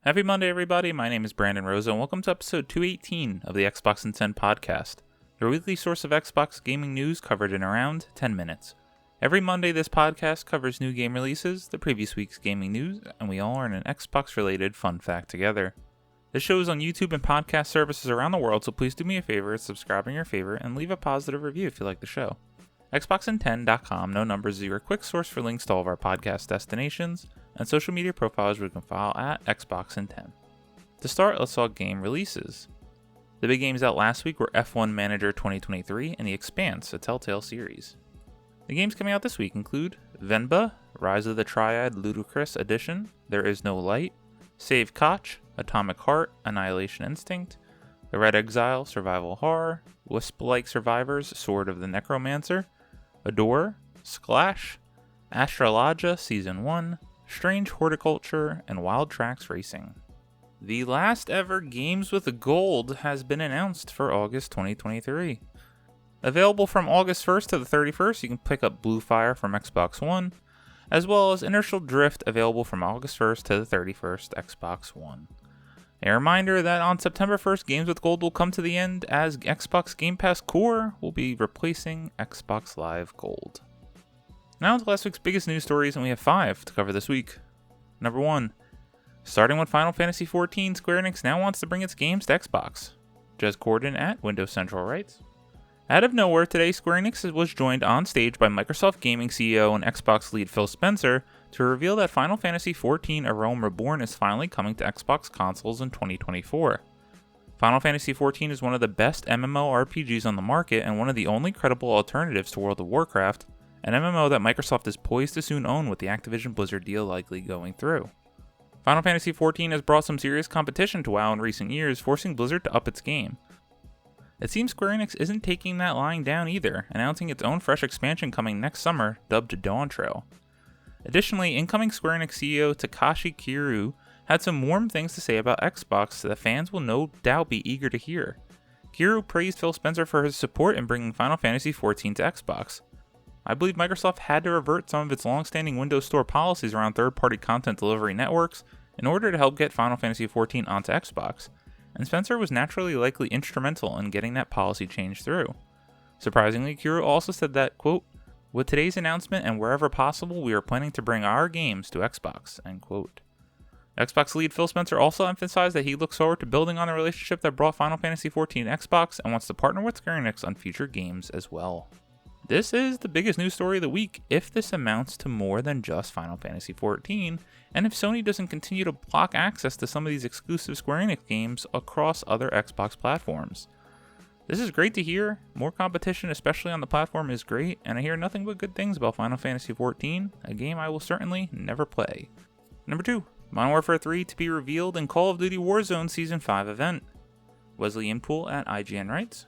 Happy Monday, everybody. My name is Brandon Rosa, and welcome to episode 218 of the Xbox in 10 podcast, your weekly source of Xbox gaming news covered in around 10 minutes. Every Monday, this podcast covers new game releases, the previous week's gaming news, and we all learn an Xbox-related fun fact together. This show is on YouTube and podcast services around the world, so please do me a favor, subscribe in your favorite, and leave a positive review if you like the show. Xboxin10.com, no numbers, is your quick source for links to all of our podcast destinations and social media profiles we can follow at Xboxin10. To start, let's talk game releases. The big games out last week were F1 Manager 2023 and The Expanse, a Telltale series. The games coming out this week include Venba, Rise of the Triad Ludicrous Edition, There Is No Light, Save Koch, Atomic Heart, Annihilation Instinct, The Red Exile Survival Horror, Wisp-like Survivors, Sword of the Necromancer, Adore, Sklash, Astrologia Season 1, Strange Horticulture, and Wild Tracks Racing. The last ever Games with Gold has been announced for August 2023. Available from August 1st to the 31st, you can pick up Blue Fire from Xbox One, as well as Inertial Drift available from August 1st to the 31st Xbox One. A reminder that on September 1st, Games with Gold will come to the end as Xbox Game Pass Core will be replacing Xbox Live Gold. Now to last week's biggest news stories, and we have 5 to cover this week. Number 1. Starting with Final Fantasy XIV, Square Enix now wants to bring its games to Xbox. Jez Corden at Windows Central writes, out of nowhere today, Square Enix was joined on stage by Microsoft Gaming CEO and Xbox lead Phil Spencer to reveal that Final Fantasy XIV A Realm Reborn is finally coming to Xbox consoles in 2024. Final Fantasy XIV is one of the best MMORPGs on the market and one of the only credible alternatives to World of Warcraft, an MMO that Microsoft is poised to soon own with the Activision Blizzard deal likely going through. Final Fantasy XIV has brought some serious competition to WoW in recent years, forcing Blizzard to up its game. It seems Square Enix isn't taking that lying down either, announcing its own fresh expansion coming next summer, dubbed Dawntrail. Additionally, incoming Square Enix CEO Takashi Kiryu had some warm things to say about Xbox that fans will no doubt be eager to hear. Kiryu praised Phil Spencer for his support in bringing Final Fantasy XIV to Xbox. I believe Microsoft had to revert some of its long-standing Windows Store policies around third-party content delivery networks in order to help get Final Fantasy XIV onto Xbox, and Spencer was naturally likely instrumental in getting that policy change through. Surprisingly, Kiryu also said that, quote, with today's announcement and wherever possible, we are planning to bring our games to Xbox, end quote. Xbox lead Phil Spencer also emphasized that he looks forward to building on the relationship that brought Final Fantasy XIV to Xbox and wants to partner with Square Enix on future games as well. This is the biggest news story of the week if this amounts to more than just Final Fantasy XIV, and if Sony doesn't continue to block access to some of these exclusive Square Enix games across other Xbox platforms. This is great to hear. More competition, especially on the platform, is great, and I hear nothing but good things about Final Fantasy XIV, a game I will certainly never play. Number 2. Modern Warfare 3 to be revealed in Call of Duty Warzone Season 5 event. Wesley Impool at IGN writes,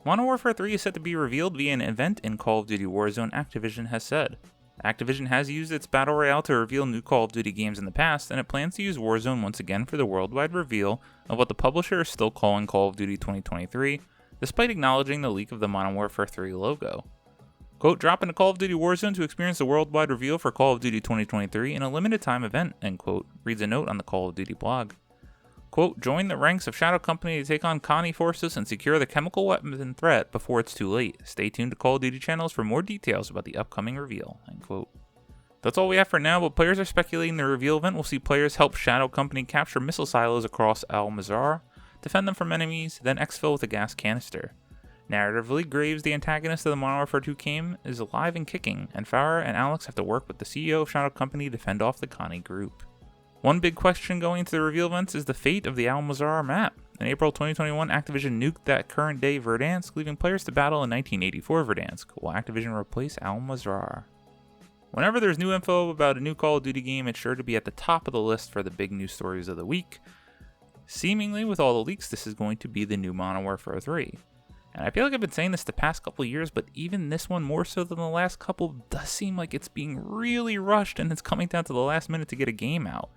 Modern Warfare 3 is set to be revealed via an event in Call of Duty Warzone, Activision has said. Activision has used its Battle Royale to reveal new Call of Duty games in the past, and it plans to use Warzone once again for the worldwide reveal of what the publisher is still calling Call of Duty 2023, despite acknowledging the leak of the Modern Warfare 3 logo. Quote, drop into Call of Duty Warzone to experience the worldwide reveal for Call of Duty 2023 in a limited time event, end quote, reads a note on the Call of Duty blog. Quote, join the ranks of Shadow Company to take on Connie forces and secure the chemical weapon threat before it's too late. Stay tuned to Call of Duty channels for more details about the upcoming reveal, end quote. That's all we have for now, but players are speculating the reveal event will see players help Shadow Company capture missile silos across Al-Mazar, defend them from enemies, then exfil with a gas canister. Narratively, Graves, the antagonist of the Modern Warfare 2 game, is alive and kicking, and Farah and Alex have to work with the CEO of Shadow Company to fend off the Connie group. One big question going into the reveal events is the fate of the Al-Mazar map. In April 2021, Activision nuked that current-day Verdansk, leaving players to battle in 1984 Verdansk. Will Activision replace Al-Mazar? Whenever there's new info about a new Call of Duty game, it's sure to be at the top of the list for the big news stories of the week. Seemingly, with all the leaks, this is going to be the new Modern Warfare 3. And I feel like I've been saying this the past couple of years, but even this one more so than the last couple does seem like it's being really rushed and it's coming down to the last minute to get a game out.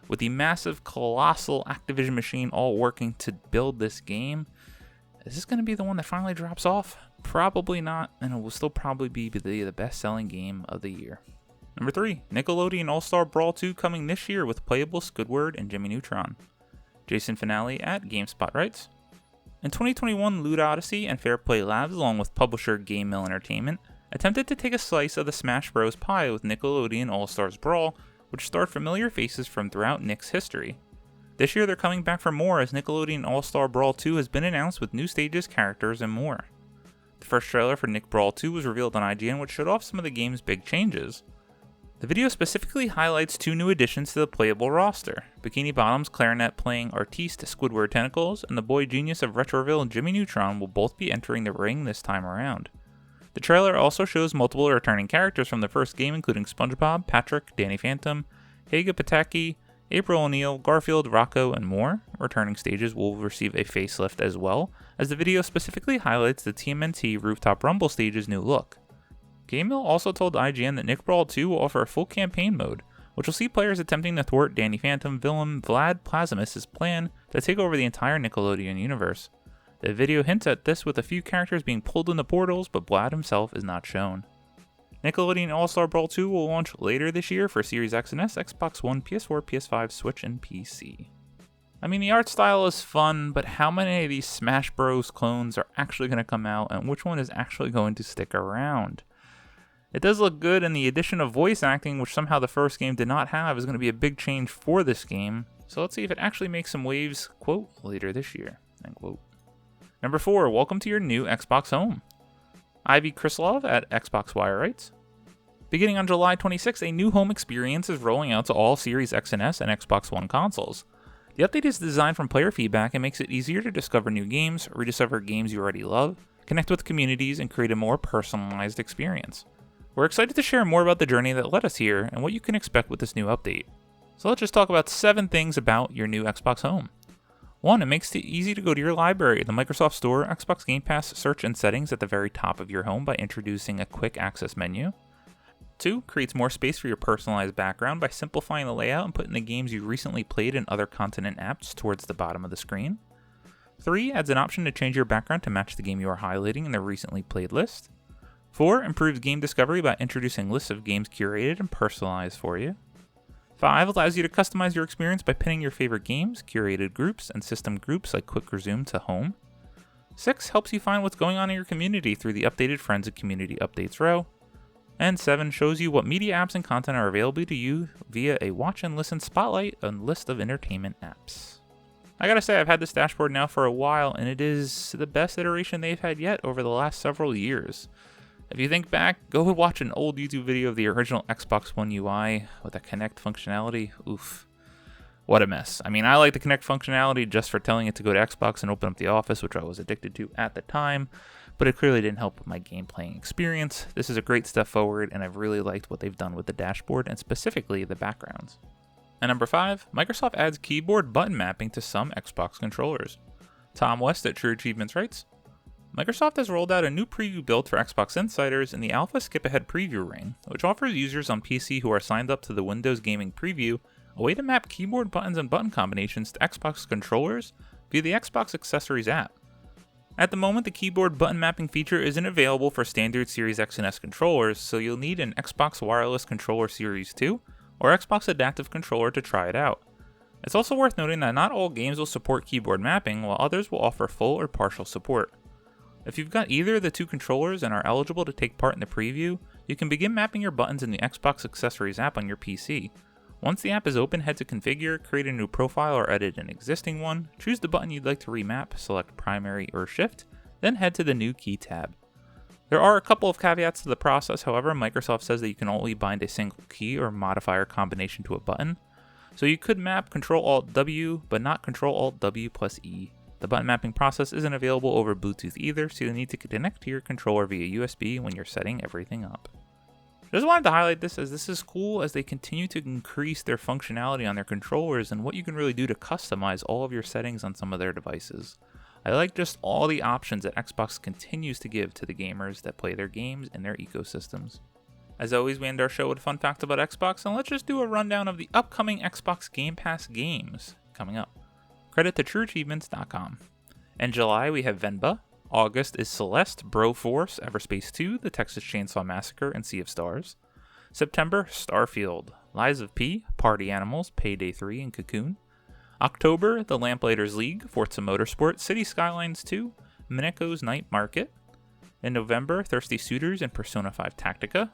With the massive, colossal Activision machine all working to build this game, is this going to be the one that finally drops off? Probably not, and it will still probably be the best-selling game of the year. Number 3, Nickelodeon All-Star Brawl 2 coming this year with playable Squidward and Jimmy Neutron. Jason Finale at GameSpot writes, in 2021, Loot Odyssey and Fair Play Labs, along with publisher Game Mill Entertainment, attempted to take a slice of the Smash Bros. Pie with Nickelodeon All-Stars Brawl, which starred familiar faces from throughout Nick's history. This year they're coming back for more as Nickelodeon All-Star Brawl 2 has been announced with new stages, characters, and more. The first trailer for Nick Brawl 2 was revealed on IGN, which showed off some of the game's big changes. The video specifically highlights 2 new additions to the playable roster, Bikini Bottom's clarinet playing artiste Squidward Tentacles and the boy genius of Retroville Jimmy Neutron will both be entering the ring this time around. The trailer also shows multiple returning characters from the first game, including SpongeBob, Patrick, Danny Phantom, Haiga Pataki, April O'Neil, Garfield, Rocco, and more. Returning stages will receive a facelift as well, as the video specifically highlights the TMNT Rooftop Rumble stage's new look. Game Mill also told IGN that Nick Brawl 2 will offer a full campaign mode, which will see players attempting to thwart Danny Phantom villain Vlad Plasmus' plan to take over the entire Nickelodeon universe. The video hints at this with a few characters being pulled into portals, but Vlad himself is not shown. Nickelodeon All-Star Brawl 2 will launch later this year for Series X and S, Xbox One, PS4, PS5, Switch, and PC. I mean, the art style is fun, but how many of these Smash Bros. Clones are actually going to come out, and which one is actually going to stick around? It does look good, and the addition of voice acting, which somehow the first game did not have, is going to be a big change for this game. So let's see if it actually makes some waves, quote, later this year, end quote. Number 4, welcome to your new Xbox Home. Ivy Krislov at Xbox Wire writes, beginning on July 26th, a new home experience is rolling out to all Series X and S and Xbox One consoles. The update is designed from player feedback and makes it easier to discover new games, rediscover games you already love, connect with communities, and create a more personalized experience. We're excited to share more about the journey that led us here and what you can expect with this new update. So let's just talk about 7 things about your new Xbox Home. 1. It makes it easy to go to your library, the Microsoft Store, Xbox Game Pass search and settings at the very top of your home by introducing a quick access menu. 2. Creates more space for your personalized background by simplifying the layout and putting the games you recently played in other content apps towards the bottom of the screen. 3. Adds an option to change your background to match the game you are highlighting in the recently played list. 4. Improves game discovery by introducing lists of games curated and personalized for you. 5. Allows you to customize your experience by pinning your favorite games, curated groups, and system groups like Quick Resume to home. 6. Helps you find what's going on in your community through the updated Friends and Community Updates row. And 7. Shows you what media apps and content are available to you via a watch and listen spotlight and list of entertainment apps. I gotta say, I've had this dashboard now for a while, and it is the best iteration they've had yet over the last several years. If you think back, go watch an old YouTube video of the original Xbox One UI with the Connect functionality. Oof. What a mess. I mean, I like the Connect functionality just for telling it to go to Xbox and open up the Office, which I was addicted to at the time, but it clearly didn't help with my game playing experience. This is a great step forward, and I've really liked what they've done with the dashboard and specifically the backgrounds. And number 5, Microsoft adds keyboard button mapping to some Xbox controllers. Tom West at True Achievements writes, Microsoft has rolled out a new preview build for Xbox Insiders in the Alpha Skip Ahead Preview Ring, which offers users on PC who are signed up to the Windows Gaming Preview a way to map keyboard buttons and button combinations to Xbox controllers via the Xbox Accessories app. At the moment, the keyboard button mapping feature isn't available for standard Series X and S controllers, so you'll need an Xbox Wireless Controller Series 2 or Xbox Adaptive Controller to try it out. It's also worth noting that not all games will support keyboard mapping, while others will offer full or partial support. If you've got either of the 2 controllers and are eligible to take part in the preview, you can begin mapping your buttons in the Xbox Accessories app on your PC. Once the app is open, head to Configure, create a new profile or edit an existing one, choose the button you'd like to remap, select Primary or Shift, then head to the New Key tab. There are a couple of caveats to the process, however. Microsoft says that you can only bind a single key or modifier combination to a button, so you could map Ctrl-Alt-W, but not Ctrl-Alt-W plus E. The button mapping process isn't available over Bluetooth either, so you'll need to connect to your controller via USB when you're setting everything up. Just wanted to highlight this as this is cool as they continue to increase their functionality on their controllers and what you can really do to customize all of your settings on some of their devices. I like just all the options that Xbox continues to give to the gamers that play their games in their ecosystems. As always, we end our show with a fun fact about Xbox, and let's just do a rundown of the upcoming Xbox Game Pass games coming up. Credit to TrueAchievements.com. In July, we have Venba. August is Celeste, Broforce, Everspace 2, The Texas Chainsaw Massacre, and Sea of Stars. September, Starfield, Lies of P, Party Animals, Payday 3, and Cocoon. October, The Lamplighters League, Forza Motorsport, City Skylines 2, Mineko's Night Market. In November, Thirsty Suitors and Persona 5 Tactica.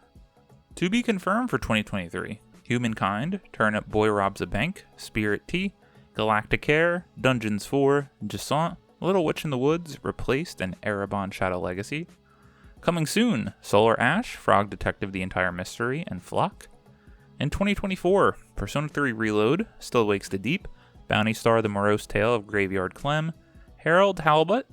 To be confirmed for 2023, Humankind, Turnip Boy Robs a Bank, Spirit Tea, Galactic Air, Dungeons 4, Jasant, Little Witch in the Woods, Replaced, and Erebon Shadow Legacy. Coming soon, Solar Ash, Frog Detective The Entire Mystery, and Flock. In 2024, Persona 3 Reload, Still Wakes the Deep, Bounty Star The Morose Tale of Graveyard Clem, Herald Halbut,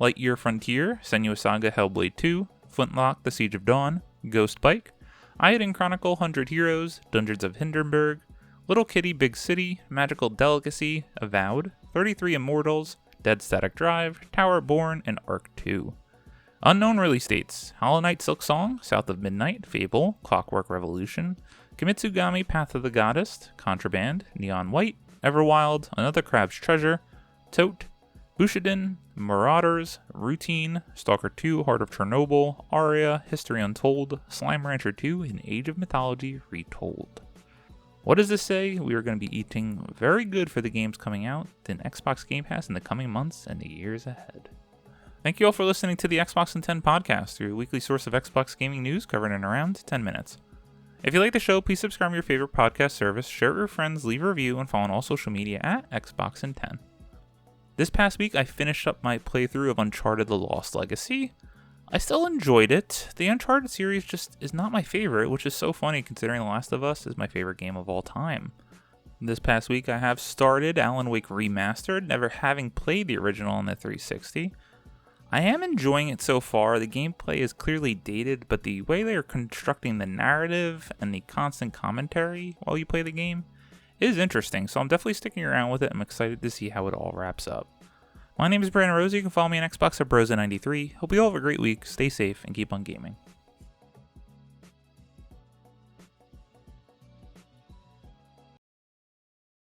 Lightyear Frontier, Senua Saga Hellblade 2, Flintlock The Siege of Dawn, Ghost Bike, Eiyuden Chronicle 100 Heroes, Dungeons of Hindenburg, Little Kitty Big City, Magical Delicacy, Avowed, 33 Immortals, Dead Static Drive, Tower Born, and Arc 2. Unknown release dates: Hollow Knight Silk Song, South of Midnight, Fable, Clockwork Revolution, Kimitsugami Path of the Goddess, Contraband, Neon White, Everwild, Another Crab's Treasure, Tote, Bushiden, Marauders, Routine, Stalker 2, Heart of Chernobyl, Aria, History Untold, Slime Rancher 2, and Age of Mythology Retold. What does this say? We are going to be eating very good for the games coming out in Xbox Game Pass in the coming months and the years ahead. Thank you all for listening to the Xbox in 10 podcast, your weekly source of Xbox gaming news covered in around 10 minutes. If you like the show, please subscribe to your favorite podcast service, share it with your friends, leave a review, and follow on all social media at Xbox in 10. This past week, I finished up my playthrough of Uncharted The Lost Legacy. I still enjoyed it. The Uncharted series just is not my favorite, which is so funny considering The Last of Us is my favorite game of all time. This past week, I have started Alan Wake Remastered, never having played the original on the 360. I am enjoying it so far. The gameplay is clearly dated, but the way they are constructing the narrative and the constant commentary while you play the game is interesting, so I'm definitely sticking around with it. I'm excited to see how it all wraps up. My name is Brandon Rose. You can follow me on Xbox at Brosa93. Hope you all have a great week, stay safe, and keep on gaming.